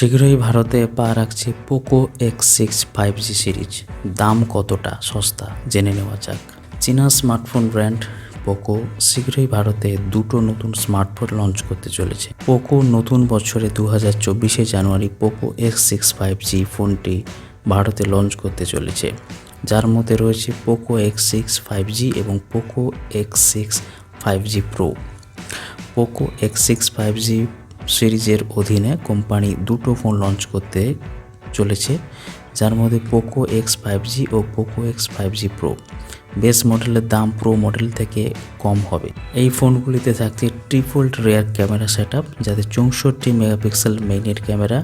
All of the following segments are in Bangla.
শীঘ্রই ভারতে পা রাখছে পোকো X6 5G সিরিজ। দাম কতটা সস্তা জেনে নেওয়া যাক। চীনা স্মার্টফোন ব্র্যান্ড পোকো শীঘ্রই ভারতে দুটো নতুন স্মার্টফোন লঞ্চ করতে চলেছে। পোকো নতুন বছরে 2024 জানুয়ারি পোকো X6 5G ফোনটি ভারতে লঞ্চ করতে চলেছে, যার মধ্যে রয়েছে পোকো X6 5G এবং Poco X6 5G Pro। Poco X6 5G সিরিজের অধীনে কোম্পানি দুটো ফোন লঞ্চ করতে চলেছে, যার মধ্যে পোকো X5G ও পোকো X5G Pro। বেস মডেলের দাম প্রো মডেল থেকে কম হবে। এই ফোনগুলিতে থাকছে ট্রিপল রেয়ার ক্যামেরা সেটআপ, যাতে 64 মেগাপিক্সেল মেইনের ক্যামেরা,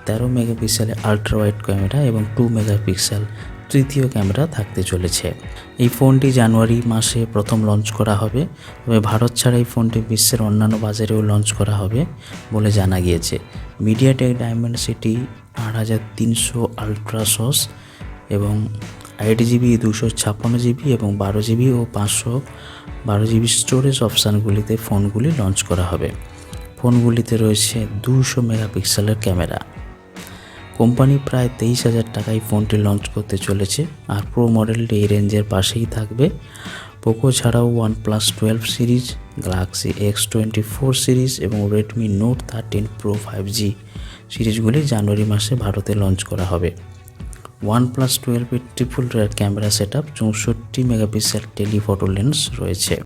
13 মেগাপিক্সেলের আলট্রা ওয়াইড ক্যামেরা এবং 2 মেগাপিক্সেল তৃতীয় ক্যামেরা থাকতে চলেছে। এই ফোনটি জানুয়ারি মাসে প্রথম লঞ্চ করা হবে, তবে ভারত ছাড়া এই ফোনটি বিশ্বের অন্যান্য বাজারেও লঞ্চ করা হবে বলে জানা গিয়েছে। মিডিয়াটেক ডায়মেনসিটি 8300 আলট্রা সস এবং 8GB 256GB এবং 12GB ও 512GB স্টোরেজ অপশানগুলিতে ফোনগুলি লঞ্চ করা হবে। ফোনগুলিতে রয়েছে 200 মেগাপিক্সেলের ক্যামেরা। কোম্পানি প্রায় 23,000 টাকায় ফোনটি লঞ্চ করতে চলেছে, আর প্রো মডেলটি এই রেঞ্জের পাশেই থাকবে। পোকো ছাড়াও OnePlus 12 series, Galaxy X24 series এবং রেডমি নোট 13 প্রো 5G সিরিজগুলি জানুয়ারি মাসে ভারতে লঞ্চ করা হবে। OnePlus 12 এর triple rare camera setup, 64 megapixel telephoto lens রয়েছে।